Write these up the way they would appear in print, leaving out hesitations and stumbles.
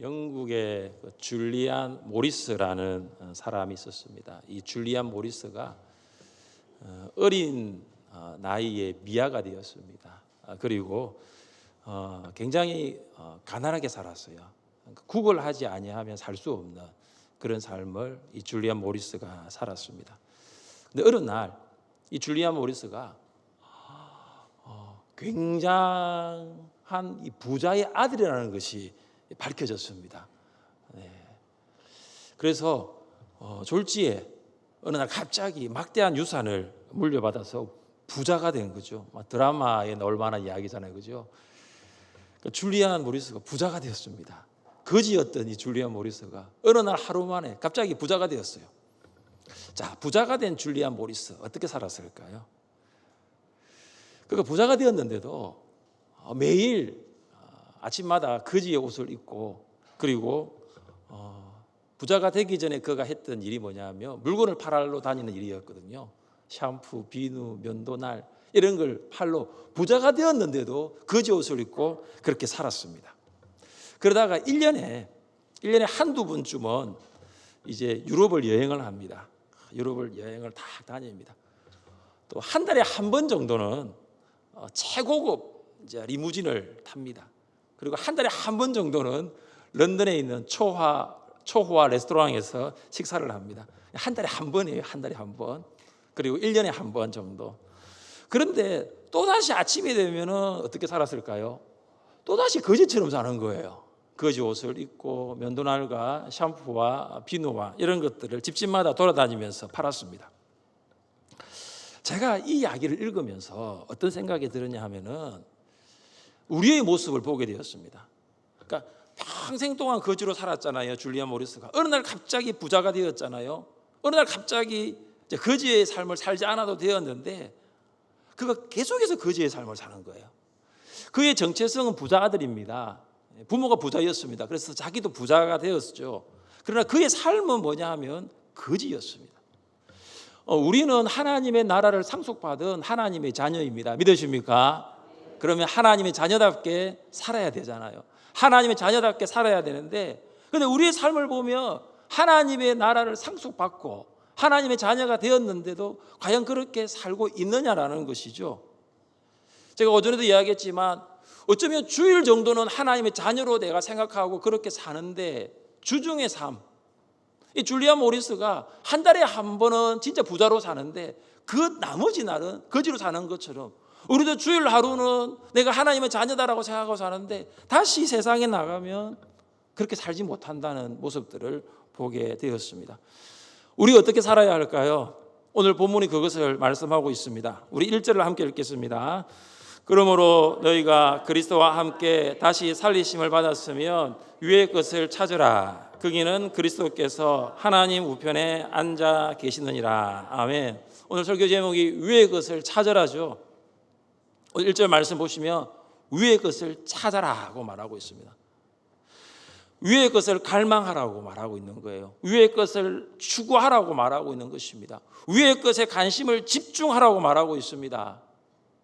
영국의 줄리안 모리스라는 사람이 있었습니다. 이 줄리안 모리스가 어린 나이에 미아가 되었습니다. 그리고 굉장히 가난하게 살았어요. 구걸하지 아니하면 살 수 없는 그런 삶을 이 줄리안 모리스가 살았습니다. 근데 어느 날 이 줄리안 모리스가 굉장한 이 부자의 아들이라는 것이 밝혀졌습니다. 그래서 졸지에 어느 날 갑자기 막대한 유산을 물려받아서 부자가 된 거죠. 드라마에 나올 만한 이야기잖아요, 그죠? 줄리안 모리스가 부자가 되었습니다. 거지였던 이 줄리안 모리스가 어느 날 하루 만에 갑자기 부자가 되었어요. 자, 부자가 된 줄리안 모리스 어떻게 살았을까요? 그가 부자가 되었는데도 매일 아침마다 거지의 옷을 입고, 그리고 부자가 되기 전에 그가 했던 일이 뭐냐면 물건을 팔러 다니는 일이었거든요. 샴푸, 비누, 면도날 이런 걸 팔러 부자가 되었는데도 거지 옷을 입고 그렇게 살았습니다. 그러다가 1년에 한두 번쯤은 이제 유럽을 여행을 합니다. 유럽을 여행을 다 다닙니다. 또 한 달에 한 번 정도는 최고급 이제 리무진을 탑니다. 그리고 한 달에 한 번 정도는 런던에 있는 초호화 레스토랑에서 식사를 합니다. 한 달에 한 번이에요. 한 달에 한 번. 그리고 1년에 한 번 정도. 그런데 또다시 아침이 되면 어떻게 살았을까요? 또다시 거지처럼 사는 거예요. 거지 옷을 입고 면도날과 샴푸와 비누와 이런 것들을 집집마다 돌아다니면서 팔았습니다. 제가 이 이야기를 읽으면서 어떤 생각이 들었냐 하면은 우리의 모습을 보게 되었습니다. 그러니까 평생 동안 거지로 살았잖아요, 줄리안 모리스가. 어느 날 갑자기 부자가 되었잖아요. 어느 날 갑자기 거지의 삶을 살지 않아도 되었는데 그가 계속해서 거지의 삶을 사는 거예요. 그의 정체성은 부자 아들입니다. 부모가 부자였습니다. 그래서 자기도 부자가 되었죠. 그러나 그의 삶은 뭐냐 하면 거지였습니다. 우리는 하나님의 나라를 상속받은 하나님의 자녀입니다. 믿으십니까? 그러면 하나님의 자녀답게 살아야 되잖아요. 하나님의 자녀답게 살아야 되는데, 그런데 우리의 삶을 보면 하나님의 나라를 상속받고 하나님의 자녀가 되었는데도 과연 그렇게 살고 있느냐라는 것이죠. 제가 오전에도 이야기했지만 어쩌면 주일 정도는 하나님의 자녀로 내가 생각하고 그렇게 사는데 주중의 삶, 이 줄리안 모리스가 한 달에 한 번은 진짜 부자로 사는데 그 나머지 날은 거지로 사는 것처럼 우리도 주일 하루는 내가 하나님의 자녀다라고 생각하고 사는데 다시 세상에 나가면 그렇게 살지 못한다는 모습들을 보게 되었습니다. 우리가 어떻게 살아야 할까요? 오늘 본문이 그것을 말씀하고 있습니다. 우리 1절을 함께 읽겠습니다. 그러므로 너희가 그리스도와 함께 다시 살리심을 받았으면 위의 것을 찾으라. 거기는 그리스도께서 하나님 우편에 앉아 계시느니라. 아멘. 오늘 설교 제목이 위의 것을 찾으라죠. 1절 말씀 보시면 위의 것을 찾아라고 말하고 있습니다. 위의 것을 갈망하라고 말하고 있는 거예요. 위의 것을 추구하라고 말하고 있는 것입니다. 위의 것에 관심을 집중하라고 말하고 있습니다.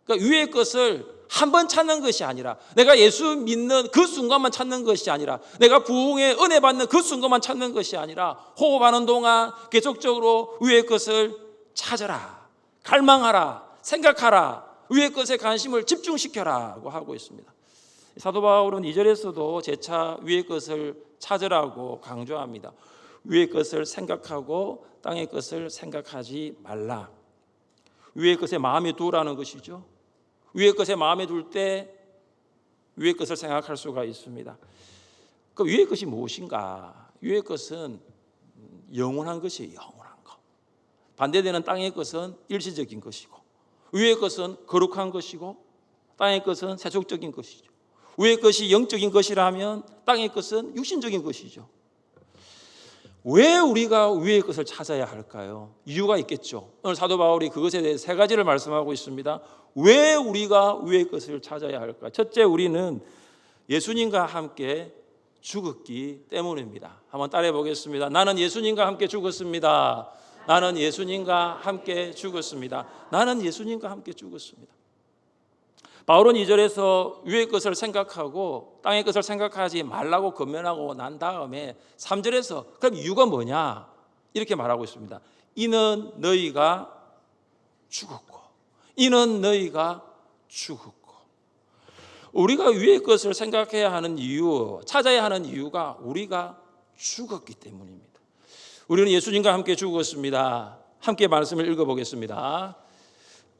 그러니까 위의 것을 한 번 찾는 것이 아니라, 내가 예수 믿는 그 순간만 찾는 것이 아니라, 내가 부흥의 은혜 받는 그 순간만 찾는 것이 아니라 호흡하는 동안 계속적으로 위의 것을 찾아라, 갈망하라, 생각하라, 위의 것에 관심을 집중시켜라고 하고 있습니다. 사도 바울은 2절에서도 재차 위의 것을 찾으라고 강조합니다. 위의 것을 생각하고 땅의 것을 생각하지 말라. 위의 것에 마음에 두라는 것이죠. 위의 것에 마음에 둘 때 위의 것을 생각할 수가 있습니다. 그 위의 것이 무엇인가? 위의 것은 영원한 것이에요. 영원한 것. 반대되는 땅의 것은 일시적인 것이고, 위의 것은 거룩한 것이고, 땅의 것은 세속적인 것이죠. 위의 것이 영적인 것이라면 땅의 것은 육신적인 것이죠. 왜 우리가 위의 것을 찾아야 할까요? 이유가 있겠죠. 오늘 사도 바울이 그것에 대해 세 가지를 말씀하고 있습니다. 왜 우리가 위의 것을 찾아야 할까? 첫째, 우리는 예수님과 함께 죽었기 때문입니다. 한번 따라해 보겠습니다. 나는 예수님과 함께 죽었습니다. 나는 예수님과 함께 죽었습니다. 나는 예수님과 함께 죽었습니다. 바울은 2절에서 위의 것을 생각하고 땅의 것을 생각하지 말라고 권면하고 난 다음에 3절에서 그럼 이유가 뭐냐 이렇게 말하고 있습니다. 이는 너희가 죽었고, 이는 너희가 죽었고. 우리가 위의 것을 생각해야 하는 이유, 찾아야 하는 이유가 우리가 죽었기 때문입니다. 우리는 예수님과 함께 죽었습니다. 함께 말씀을 읽어보겠습니다.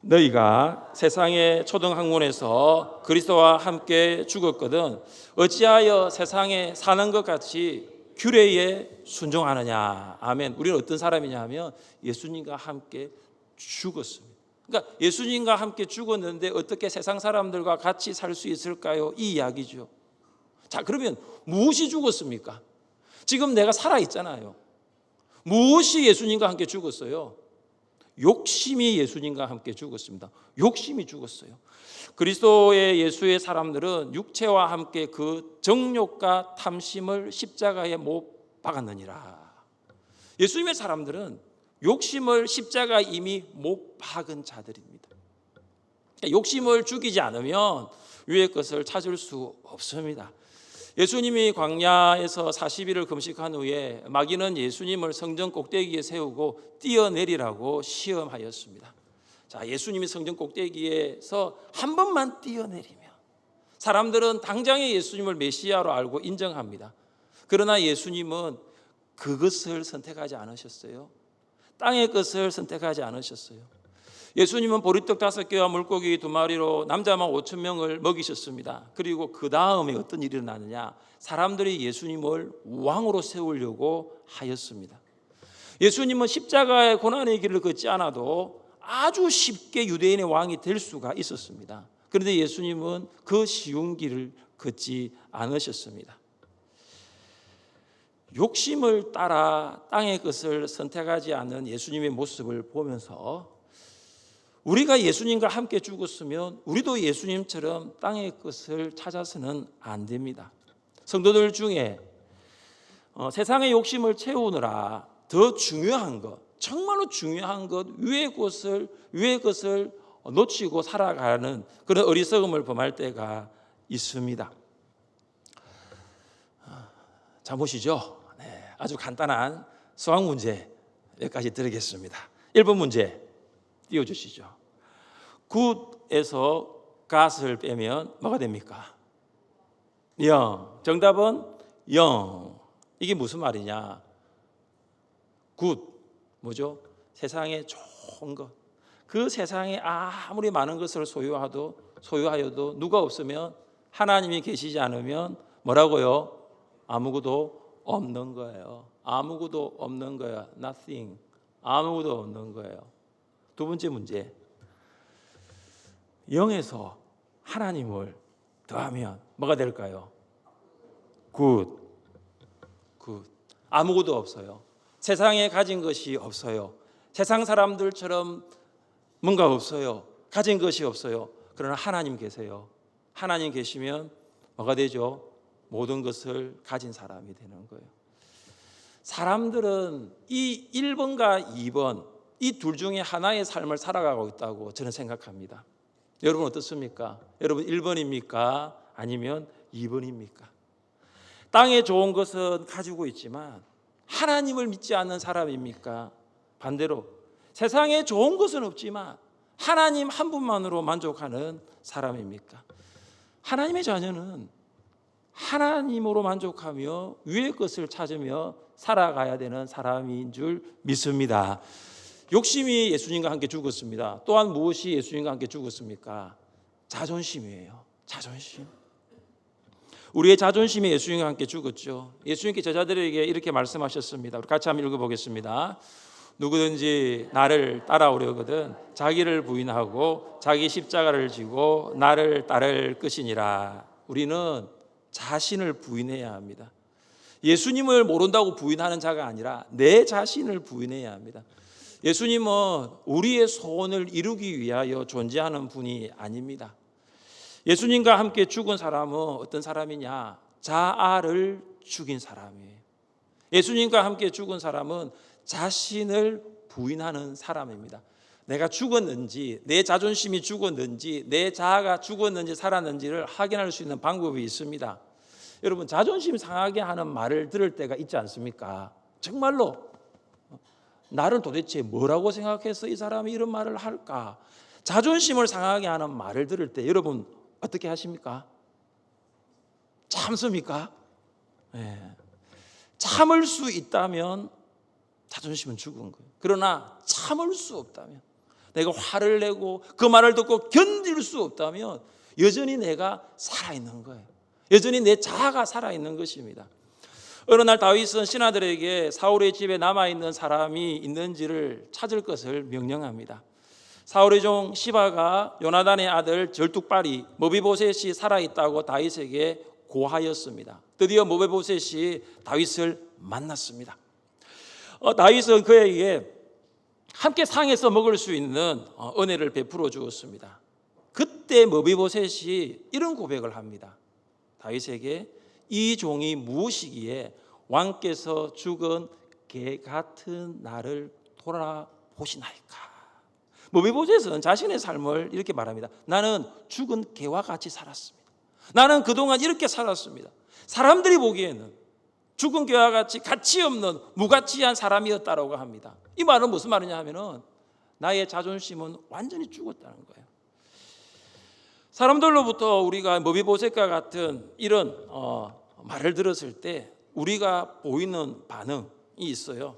너희가 세상의 초등학문에서 그리스도와 함께 죽었거든 어찌하여 세상에 사는 것 같이 규례에 순종하느냐. 아멘. 우리는 어떤 사람이냐 하면 예수님과 함께 죽었습니다. 그러니까 예수님과 함께 죽었는데 어떻게 세상 사람들과 같이 살 수 있을까요? 이 이야기죠. 자, 그러면 무엇이 죽었습니까? 지금 내가 살아있잖아요. 무엇이 예수님과 함께 죽었어요? 욕심이 예수님과 함께 죽었습니다. 욕심이 죽었어요. 그리스도의 예수의 사람들은 육체와 함께 그 정욕과 탐심을 십자가에 못 박았느니라. 예수님의 사람들은 욕심을 십자가에 이미 못 박은 자들입니다. 욕심을 죽이지 않으면 위의 것을 찾을 수 없습니다. 예수님이 광야에서 40일을 금식한 후에 마귀는 예수님을 성전 꼭대기에 세우고 뛰어내리라고 시험하였습니다. 자, 예수님이 성전 꼭대기에서 한 번만 뛰어내리면 사람들은 당장에 예수님을 메시아로 알고 인정합니다. 그러나 예수님은 그것을 선택하지 않으셨어요. 땅의 것을 선택하지 않으셨어요. 예수님은 보리떡 5개와 물고기 2마리로 남자만 5,000명을 먹이셨습니다. 그리고 그 다음에 어떤 일이 일어나느냐? 사람들이 예수님을 왕으로 세우려고 하였습니다. 예수님은 십자가의 고난의 길을 걷지 않아도 아주 쉽게 유대인의 왕이 될 수가 있었습니다. 그런데 예수님은 그 쉬운 길을 걷지 않으셨습니다. 욕심을 따라 땅의 것을 선택하지 않는 예수님의 모습을 보면서 우리가 예수님과 함께 죽었으면 우리도 예수님처럼 땅의 것을 찾아서는 안 됩니다. 성도들 중에 세상의 욕심을 채우느라 더 중요한 것, 정말로 중요한 것, 위의 것을 놓치고 살아가는 그런 어리석음을 범할 때가 있습니다. 자, 보시죠. 네, 아주 간단한 수학 문제 몇 가지 드리겠습니다. 1번 문제 띄워주시죠. 굿에서 갓을 빼면 뭐가 됩니까? 0. 정답은 0. 이게 무슨 말이냐? 굿 뭐죠? 세상에 좋은 것. 그 세상에 아무리 많은 것을 소유하여도 누가 없으면 하나님이 계시지 않으면 뭐라고요? 아무것도 없는 거예요. 아무것도 없는 거야. Nothing. 아무것도 없는 거예요. 두 번째 문제. 0에서 하나님을 더하면 뭐가 될까요? 굿. 아무것도 없어요. 세상에 가진 것이 없어요. 세상 사람들처럼 뭔가 없어요. 가진 것이 없어요. 그러나 하나님 계세요. 하나님 계시면 뭐가 되죠? 모든 것을 가진 사람이 되는 거예요. 사람들은 이 1번과 2번 이 둘 중에 하나의 삶을 살아가고 있다고 저는 생각합니다. 여러분 어떻습니까? 여러분 1번입니까? 아니면 2번입니까? 땅에 좋은 것은 가지고 있지만 하나님을 믿지 않는 사람입니까? 반대로 세상에 좋은 것은 없지만 하나님 한 분만으로 만족하는 사람입니까? 하나님의 자녀는 하나님으로 만족하며 위의 것을 찾으며 살아가야 되는 사람인 줄 믿습니다. 욕심이 예수님과 함께 죽었습니다. 또한 무엇이 예수님과 함께 죽었습니까? 자존심이에요. 자존심. 우리의 자존심이 예수님과 함께 죽었죠. 예수님께 제자들에게 이렇게 말씀하셨습니다. 우리 같이 한번 읽어보겠습니다. 누구든지 나를 따라오려거든 자기를 부인하고 자기 십자가를 지고 나를 따를 것이니라. 우리는 자신을 부인해야 합니다. 예수님을 모른다고 부인하는 자가 아니라 내 자신을 부인해야 합니다. 예수님은 우리의 소원을 이루기 위하여 존재하는 분이 아닙니다. 예수님과 함께 죽은 사람은 어떤 사람이냐? 자아를 죽인 사람이에요. 예수님과 함께 죽은 사람은 자신을 부인하는 사람입니다. 내가 죽었는지, 내 자존심이 죽었는지, 내 자아가 죽었는지 살았는지를 확인할 수 있는 방법이 있습니다. 여러분, 자존심 상하게 하는 말을 들을 때가 있지 않습니까? 정말로 나를 도대체 뭐라고 생각해서 이 사람이 이런 말을 할까? 자존심을 상하게 하는 말을 들을 때 여러분 어떻게 하십니까? 참습니까? 네. 참을 수 있다면 자존심은 죽은 거예요. 그러나 참을 수 없다면, 내가 화를 내고 그 말을 듣고 견딜 수 없다면 여전히 내가 살아있는 거예요. 여전히 내 자아가 살아있는 것입니다. 어느 날 다윗은 신하들에게 사울의 집에 남아있는 사람이 있는지를 찾을 것을 명령합니다. 사울의 종 시바가 요나단의 아들 절뚝발이 머비보셋이 살아있다고 다윗에게 고하였습니다. 드디어 머비보셋이 다윗을 만났습니다. 다윗은 그에게 함께 상에서 먹을 수 있는 은혜를 베풀어 주었습니다. 그때 머비보셋이 이런 고백을 합니다. 다윗에게 이 종이 무엇이기에 왕께서 죽은 개 같은 나를 돌아보시나이까. 머비보셋은 자신의 삶을 이렇게 말합니다. 나는 죽은 개와 같이 살았습니다. 나는 그동안 이렇게 살았습니다. 사람들이 보기에는 죽은 개와 같이 가치 없는 무가치한 사람이었다라고 합니다. 이 말은 무슨 말이냐 하면은 나의 자존심은 완전히 죽었다는 거예요. 사람들로부터 우리가 머비보셋과 같은 이런 말을 들었을 때 우리가 보이는 반응이 있어요.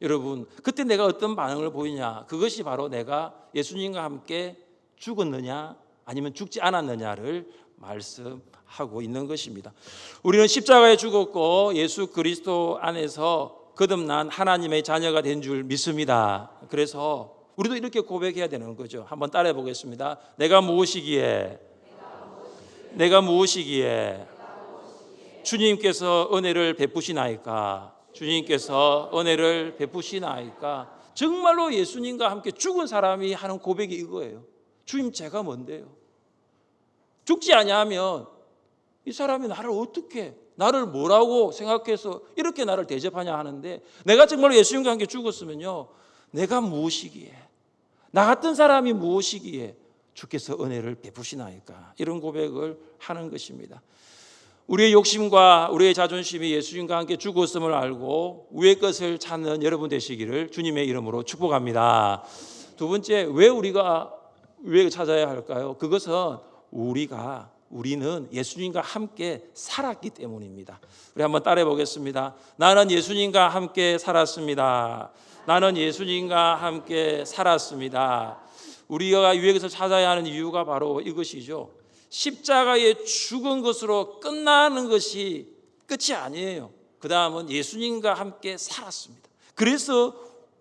여러분, 그때 내가 어떤 반응을 보이냐? 그것이 바로 내가 예수님과 함께 죽었느냐 아니면 죽지 않았느냐를 말씀하고 있는 것입니다. 우리는 십자가에 죽었고 예수 그리스도 안에서 거듭난 하나님의 자녀가 된 줄 믿습니다. 그래서 우리도 이렇게 고백해야 되는 거죠. 한번 따라해 보겠습니다. 내가 무엇이기에 주님께서 은혜를 베푸시나이까? 주님께서 은혜를 베푸시나이까? 정말로 예수님과 함께 죽은 사람이 하는 고백이 이거예요. 주님, 제가 뭔데요? 죽지 아니하면 이 사람이 나를 뭐라고 생각해서 이렇게 나를 대접하냐 하는데, 내가 정말로 예수님과 함께 죽었으면요, 내가 무엇이기에, 나 같은 사람이 무엇이기에 주께서 은혜를 베푸시나이까? 이런 고백을 하는 것입니다. 우리의 욕심과 우리의 자존심이 예수님과 함께 죽었음을 알고 위의 것을 찾는 여러분 되시기를 주님의 이름으로 축복합니다. 두 번째, 왜 우리가 위에 찾아야 할까요? 그것은 우리는 예수님과 함께 살았기 때문입니다. 우리 한번 따라해 보겠습니다. 나는 예수님과 함께 살았습니다. 나는 예수님과 함께 살았습니다. 우리가 위에 것을 찾아야 하는 이유가 바로 이것이죠. 십자가에 죽은 것으로 끝나는 것이 끝이 아니에요. 그 다음은 예수님과 함께 살았습니다. 그래서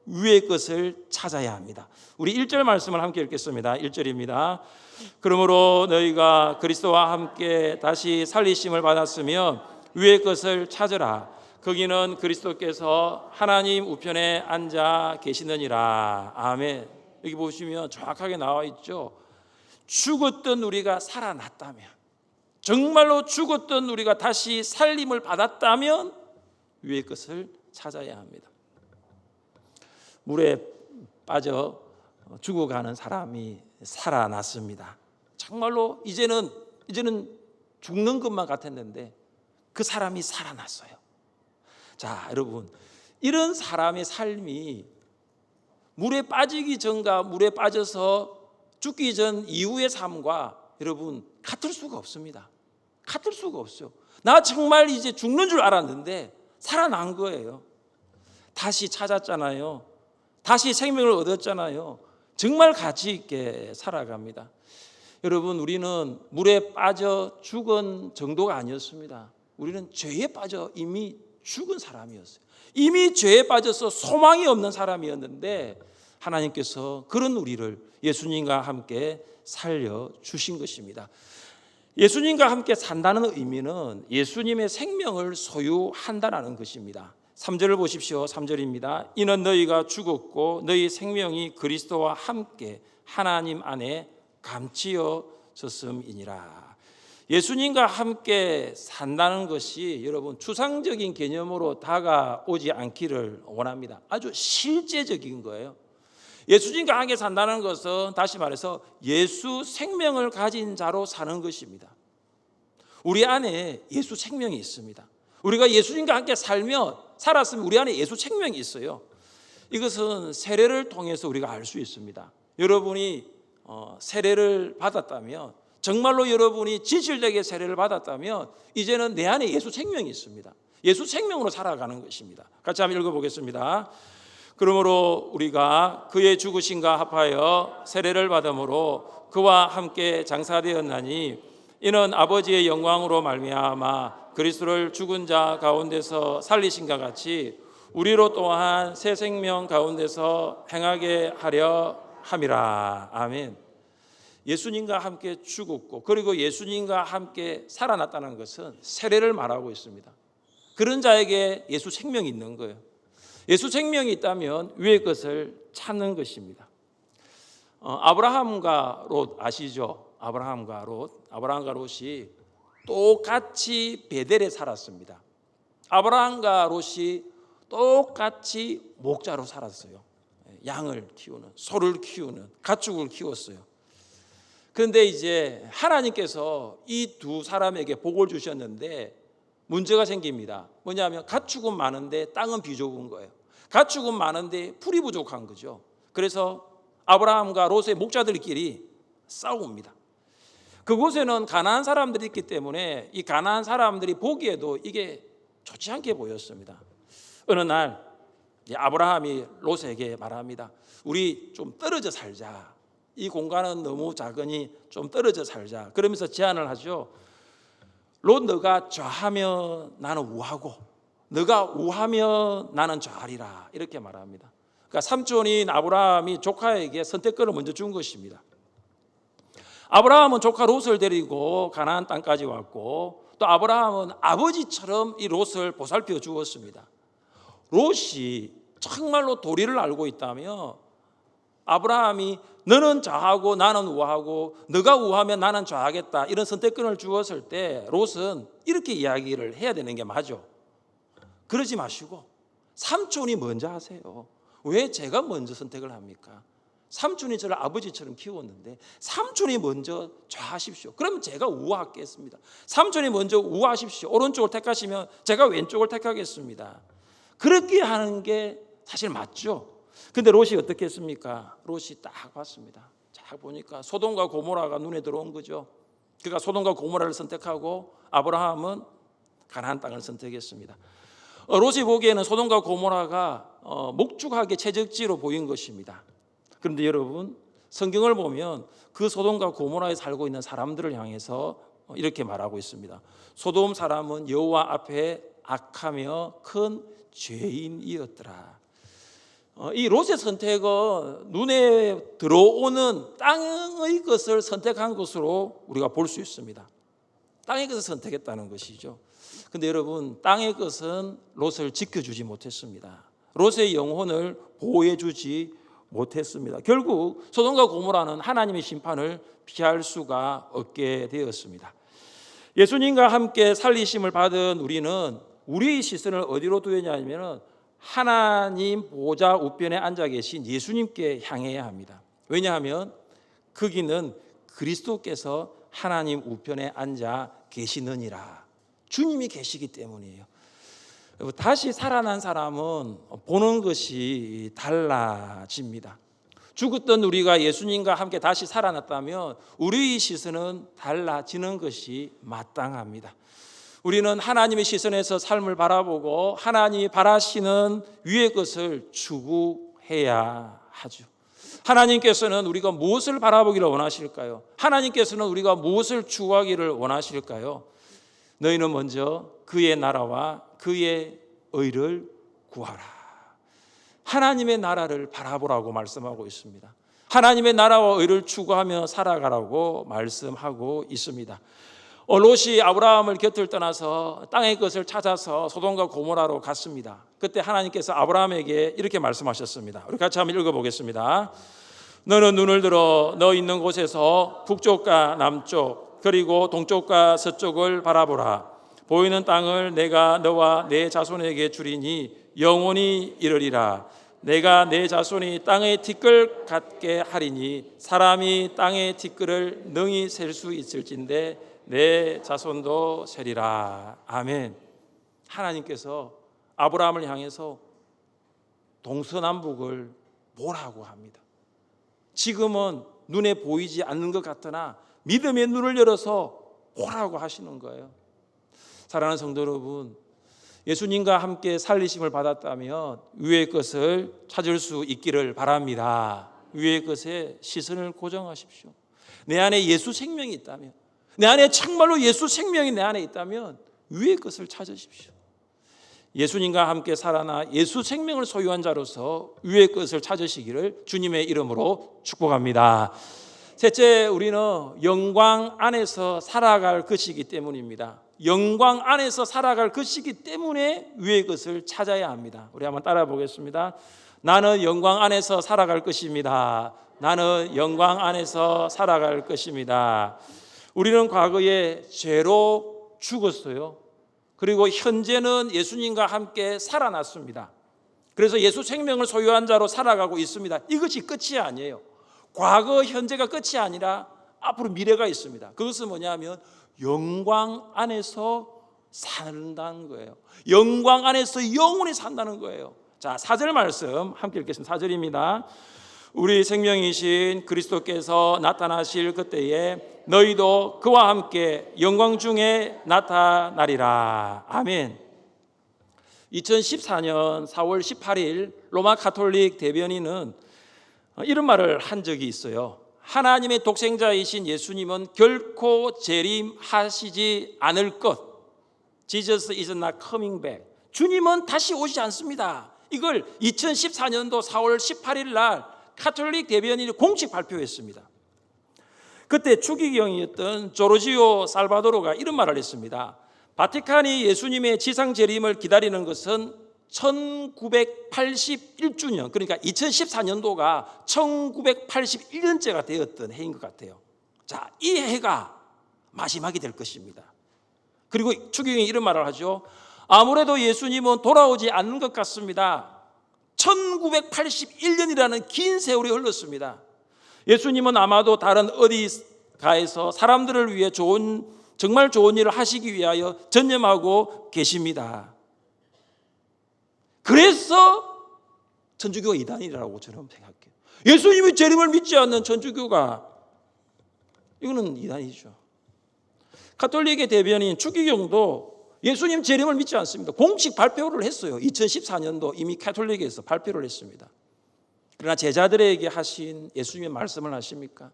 위의 것을 찾아야 합니다. 우리 1절 말씀을 함께 읽겠습니다. 1절입니다. 그러므로 너희가 그리스도와 함께 다시 살리심을 받았으면 위의 것을 찾으라. 거기는 그리스도께서 하나님 우편에 앉아 계시느니라. 아멘. 여기 보시면 정확하게 나와 있죠. 죽었던 우리가 살아났다면, 정말로 죽었던 우리가 다시 살림을 받았다면 위의 것을 찾아야 합니다. 물에 빠져 죽어가는 사람이 살아났습니다. 정말로 이제는 죽는 것만 같았는데 그 사람이 살아났어요. 자, 여러분, 이런 사람의 삶이 물에 빠지기 전과 물에 빠져서 죽기 전 이후의 삶과 여러분 같을 수가 없습니다. 같을 수가 없어요. 나 정말 이제 죽는 줄 알았는데 살아난 거예요. 다시 찾았잖아요. 다시 생명을 얻었잖아요. 정말 가치 있게 살아갑니다. 여러분, 우리는 물에 빠져 죽은 정도가 아니었습니다. 우리는 죄에 빠져 이미 죽은 사람이었어요. 이미 죄에 빠져서 소망이 없는 사람이었는데 하나님께서 그런 우리를 예수님과 함께 살려주신 것입니다. 예수님과 함께 산다는 의미는 예수님의 생명을 소유한다는 것입니다. 3절을 보십시오. 3절입니다. 이는 너희가 죽었고 너희 생명이 그리스도와 함께 하나님 안에 감추어졌음이니라. 예수님과 함께 산다는 것이 여러분 추상적인 개념으로 다가오지 않기를 원합니다. 아주 실제적인 거예요. 예수님과 함께 산다는 것은 다시 말해서 예수 생명을 가진 자로 사는 것입니다. 우리 안에 예수 생명이 있습니다. 우리가 예수님과 함께 살았으면 우리 안에 예수 생명이 있어요. 이것은 세례를 통해서 우리가 알 수 있습니다. 여러분이 세례를 받았다면, 정말로 여러분이 진실되게 세례를 받았다면 이제는 내 안에 예수 생명이 있습니다. 예수 생명으로 살아가는 것입니다. 같이 한번 읽어보겠습니다. 그러므로 우리가 그의 죽으심과 합하여 세례를 받음으로 그와 함께 장사되었나니 이는 아버지의 영광으로 말미암아 그리스도를 죽은 자 가운데서 살리신과 같이 우리로 또한 새 생명 가운데서 행하게 하려 함이라. 아멘. 예수님과 함께 죽었고 그리고 예수님과 함께 살아났다는 것은 세례를 말하고 있습니다. 그런 자에게 예수 생명이 있는 거예요. 예수 생명이 있다면 위의 것을 찾는 것입니다. 아브라함과 롯 아시죠? 아브라함과 롯이 똑같이 베델에 살았습니다. 아브라함과 롯이 똑같이 목자로 살았어요. 양을 키우는, 소를 키우는, 가축을 키웠어요. 그런데 이제 하나님께서 이 두 사람에게 복을 주셨는데 문제가 생깁니다. 뭐냐면 가축은 많은데 땅은 비좁은 거예요. 가축은 많은데 풀이 부족한 거죠. 그래서 아브라함과 롯의 목자들끼리 싸웁니다. 그곳에는 가나안 사람들이 있기 때문에 이 가나안 사람들이 보기에도 이게 좋지 않게 보였습니다. 어느 날 아브라함이 롯에게 말합니다. 우리 좀 떨어져 살자. 이 공간은 너무 작으니 좀 떨어져 살자. 그러면서 제안을 하죠. 롯, 너가 좌하면 나는 우하고 너가 우하면 나는 좌하리라. 이렇게 말합니다. 그러니까 삼촌인 아브라함이 조카에게 선택권을 먼저 준 것입니다. 아브라함은 조카 롯을 데리고 가나안 땅까지 왔고 또 아브라함은 아버지처럼 이 롯을 보살펴 주었습니다. 롯이 정말로 도리를 알고 있다면 아브라함이 너는 좌하고 나는 우하고 너가 우하면 나는 좌하겠다 이런 선택권을 주었을 때 롯은 이렇게 이야기를 해야 되는 게 맞죠. 그러지 마시고 삼촌이 먼저 하세요. 왜 제가 먼저 선택을 합니까? 삼촌이 저를 아버지처럼 키웠는데 삼촌이 먼저 좌하십시오. 그러면 제가 우하겠습니다. 삼촌이 먼저 우하십시오. 오른쪽을 택하시면 제가 왼쪽을 택하겠습니다. 그렇게 하는 게 사실 맞죠. 근데 롯이 어떻게 했습니까? 롯이 딱 봤습니다. 딱 보니까 소돔과 고모라가 눈에 들어온 거죠. 그러니까 소돔과 고모라를 선택하고 아브라함은 가나안 땅을 선택했습니다. 롯이 보기에는 소돔과 고모라가 목축하게 채적지로 보인 것입니다. 그런데 여러분 성경을 보면 그 소돔과 고모라에 살고 있는 사람들을 향해서 이렇게 말하고 있습니다. 소돔 사람은 여호와 앞에 악하며 큰 죄인이었더라. 이 롯의 선택은 눈에 들어오는 땅의 것을 선택한 것으로 우리가 볼 수 있습니다. 땅의 것을 선택했다는 것이죠. 그런데 여러분 땅의 것은 롯을 지켜주지 못했습니다. 롯의 영혼을 보호해주지 못했습니다. 결국 소돔과 고모라는 하나님의 심판을 피할 수가 없게 되었습니다. 예수님과 함께 살리심을 받은 우리는 우리의 시선을 어디로 두었냐면 하나님 보좌 우편에 앉아 계신 예수님께 향해야 합니다. 왜냐하면 거기는 그리스도께서 하나님 우편에 앉아 계시느니라. 주님이 계시기 때문이에요. 다시 살아난 사람은 보는 것이 달라집니다. 죽었던 우리가 예수님과 함께 다시 살아났다면 우리의 시선은 달라지는 것이 마땅합니다. 우리는 하나님의 시선에서 삶을 바라보고 하나님이 바라시는 위의 것을 추구해야 하죠. 하나님께서는 우리가 무엇을 바라보기를 원하실까요? 하나님께서는 우리가 무엇을 추구하기를 원하실까요? 너희는 먼저 그의 나라와 그의 의를 구하라. 하나님의 나라를 바라보라고 말씀하고 있습니다. 하나님의 나라와 의를 추구하며 살아가라고 말씀하고 있습니다. 롯이 아브라함을 곁을 떠나서 땅의 것을 찾아서 소돔과 고모라로 갔습니다. 그때 하나님께서 아브라함에게 이렇게 말씀하셨습니다. 우리 같이 한번 읽어보겠습니다. 너는 눈을 들어 너 있는 곳에서 북쪽과 남쪽 그리고 동쪽과 서쪽을 바라보라. 보이는 땅을 내가 너와 내 자손에게 주리니 영원히 이르리라. 내가 내 자손이 땅의 티끌 같게 하리니 사람이 땅의 티끌을 능히 셀 수 있을진데 내 자손도 세리라. 아멘. 하나님께서 아브라함을 향해서 동서남북을 보라고 합니다. 지금은 눈에 보이지 않는 것 같으나 믿음의 눈을 열어서 보라고 하시는 거예요. 사랑하는 성도 여러분, 예수님과 함께 살리심을 받았다면 위의 것을 찾을 수 있기를 바랍니다. 위의 것에 시선을 고정하십시오. 내 안에 예수 생명이 있다면, 내 안에 정말로 예수 생명이 내 안에 있다면 위의 것을 찾으십시오. 예수님과 함께 살아나 예수 생명을 소유한 자로서 위의 것을 찾으시기를 주님의 이름으로 축복합니다. 셋째, 우리는 영광 안에서 살아갈 것이기 때문입니다. 영광 안에서 살아갈 것이기 때문에 위의 것을 찾아야 합니다. 우리 한번 따라 보겠습니다. 나는 영광 안에서 살아갈 것입니다. 나는 영광 안에서 살아갈 것입니다. 우리는 과거에 죄로 죽었어요. 그리고 현재는 예수님과 함께 살아났습니다. 그래서 예수 생명을 소유한 자로 살아가고 있습니다. 이것이 끝이 아니에요. 과거, 현재가 끝이 아니라 앞으로 미래가 있습니다. 그것은 뭐냐면 영광 안에서 산다는 거예요. 영광 안에서 영원히 산다는 거예요. 자, 4절 말씀 함께 읽겠습니다. 4절입니다. 우리 생명이신 그리스도께서 나타나실 그때에 너희도 그와 함께 영광 중에 나타나리라. 아멘. 2014년 4월 18일 로마 가톨릭 대변인은 이런 말을 한 적이 있어요. 하나님의 독생자이신 예수님은 결코 재림하시지 않을 것. Jesus is not coming back. 주님은 다시 오시지 않습니다. 이걸 2014년도 4월 18일 날 가톨릭 대변인이 공식 발표했습니다. 그때 추기경이었던 조르지오 살바도르가 이런 말을 했습니다. 바티칸이 예수님의 지상 재림을 기다리는 것은 1981주년, 그러니까 2014년도가 1981년째가 되었던 해인 것 같아요. 자, 이 해가 마지막이 될 것입니다. 그리고 추기경이 이런 말을 하죠. 아무래도 예수님은 돌아오지 않는 것 같습니다. 1981년이라는 긴 세월이 흘렀습니다. 예수님은 아마도 다른 어디가에서 사람들을 위해 정말 좋은 일을 하시기 위하여 전념하고 계십니다. 그래서 천주교가 이단이라고 저는 생각해요. 예수님의 재림을 믿지 않는 천주교가 이거는 이단이죠. 가톨릭의 대변인 추기경도 예수님 재림을 믿지 않습니다. 공식 발표를 했어요. 2014년도 이미 가톨릭에서 발표를 했습니다. 그러나 제자들에게 하신 예수님의 말씀을 아십니까?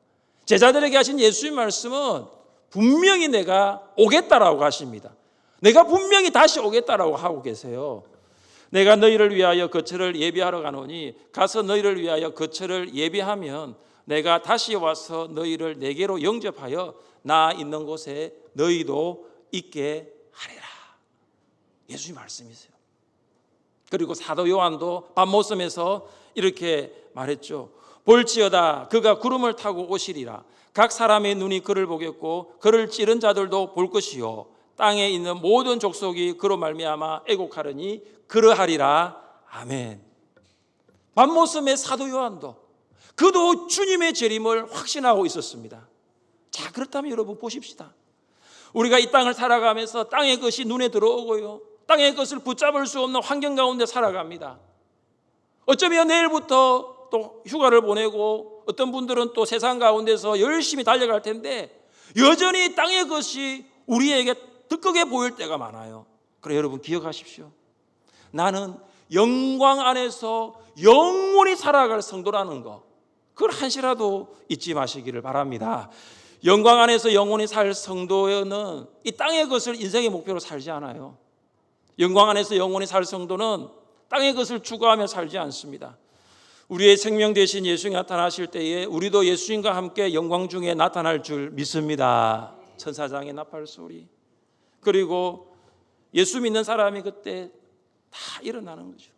제자들에게 하신 예수님의 말씀은 분명히 내가 오겠다라고 하십니다. 내가 분명히 다시 오겠다라고 하고 계세요. 내가 너희를 위하여 거처를 예비하러 가노니 가서 너희를 위하여 거처를 예비하면 내가 다시 와서 너희를 내게로 영접하여 나 있는 곳에 너희도 있게 하리라. 예수님 말씀이세요. 그리고 사도 요한도 밤모섬에서 이렇게 말했죠. 볼지어다 그가 구름을 타고 오시리라. 각 사람의 눈이 그를 보겠고 그를 찌른 자들도 볼 것이요 땅에 있는 모든 족속이 그로 말미암아 애곡하려니 그러하리라. 아멘. 밤모섬의 사도 요한도 그도 주님의 재림을 확신하고 있었습니다. 자, 그렇다면 여러분 보십시다. 우리가 이 땅을 살아가면서 땅의 것이 눈에 들어오고요, 땅의 것을 붙잡을 수 없는 환경 가운데 살아갑니다. 어쩌면 내일부터 또 휴가를 보내고 어떤 분들은 또 세상 가운데서 열심히 달려갈 텐데 여전히 땅의 것이 우리에게 드크게 보일 때가 많아요. 그래 여러분 기억하십시오. 나는 영광 안에서 영원히 살아갈 성도라는 거, 그걸 한시라도 잊지 마시기를 바랍니다. 영광 안에서 영원히 살 성도는 이 땅의 것을 인생의 목표로 살지 않아요. 영광 안에서 영원히 살 성도는 땅의 것을 추구하며 살지 않습니다. 우리의 생명 대신 예수님이 나타나실 때에 우리도 예수님과 함께 영광 중에 나타날 줄 믿습니다. 천사장의 나팔 소리, 그리고 예수 믿는 사람이 그때 다 일어나는 거죠.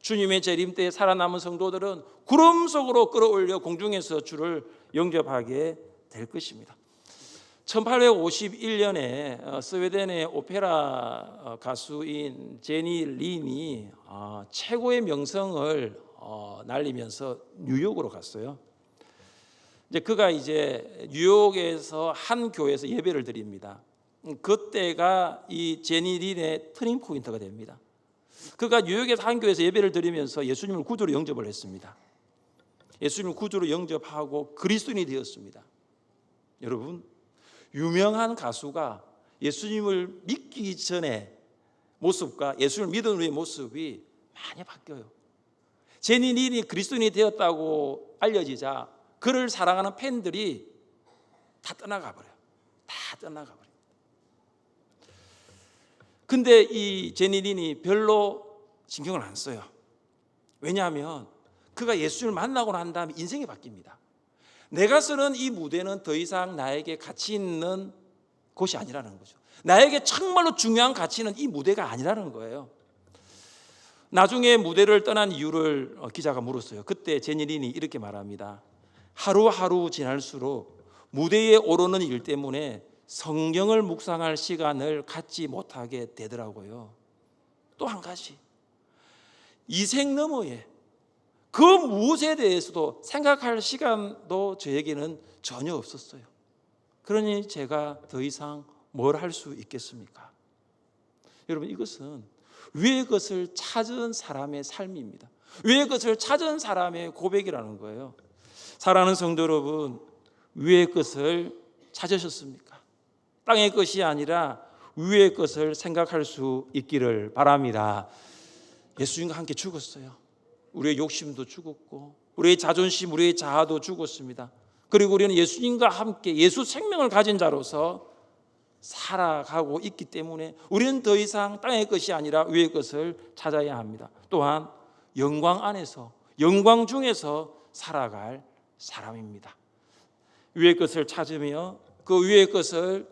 주님의 재림 때에 살아남은 성도들은 구름 속으로 끌어올려 공중에서 주를 영접하게 될 것입니다. 1851년에 스웨덴의 오페라 가수인 제니 린이 최고의 명성을 날리면서 뉴욕으로 갔어요. 이제 그가 이제 뉴욕에서 한 교회에서 예배를 드립니다. 그때가 이 제니 린의 터닝 포인트가 됩니다. 그가 뉴욕에서 한 교회에서 예배를 드리면서 예수님을 구주로 영접을 했습니다. 예수님을 구주로 영접하고 그리스도인이 되었습니다. 여러분, 유명한 가수가 예수님을 믿기 전에 모습과 예수님을 믿은 후의 모습이 많이 바뀌어요. 제니 린이 그리스도인이 되었다고 알려지자 그를 사랑하는 팬들이 다 떠나가 버려요. 다 떠나가 버려요. 근데 이 제니 린이 별로 신경을 안 써요. 왜냐하면 그가 예수를 만나고 난 다음에 인생이 바뀝니다. 내가 서는 이 무대는 더 이상 나에게 가치 있는 곳이 아니라는 거죠. 나에게 정말로 중요한 가치는 이 무대가 아니라는 거예요. 나중에 무대를 떠난 이유를 기자가 물었어요. 그때 제니 린이 이렇게 말합니다. 하루하루 지날수록 무대에 오르는 일 때문에 성경을 묵상할 시간을 갖지 못하게 되더라고요. 또 한 가지, 이 생 너머에 그 무엇에 대해서도 생각할 시간도 저에게는 전혀 없었어요. 그러니 제가 더 이상 뭘 할 수 있겠습니까? 여러분, 이것은 위의 것을 찾은 사람의 삶입니다. 위의 것을 찾은 사람의 고백이라는 거예요. 사랑하는 성도 여러분, 위의 것을 찾으셨습니까? 땅의 것이 아니라 위의 것을 생각할 수 있기를 바랍니다. 예수님과 함께 죽었어요. 우리의 욕심도 죽었고 우리의 자존심, 우리의 자아도 죽었습니다. 그리고 우리는 예수님과 함께 예수 생명을 가진 자로서 살아가고 있기 때문에 우리는 더 이상 땅의 것이 아니라 위의 것을 찾아야 합니다. 또한 영광 안에서, 영광 중에서 살아갈 사람입니다. 위의 것을 찾으며 그 위의 것을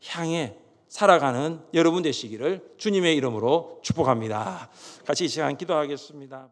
향해 살아가는 여러분 되시기를 주님의 이름으로 축복합니다. 같이 이 시간 기도하겠습니다.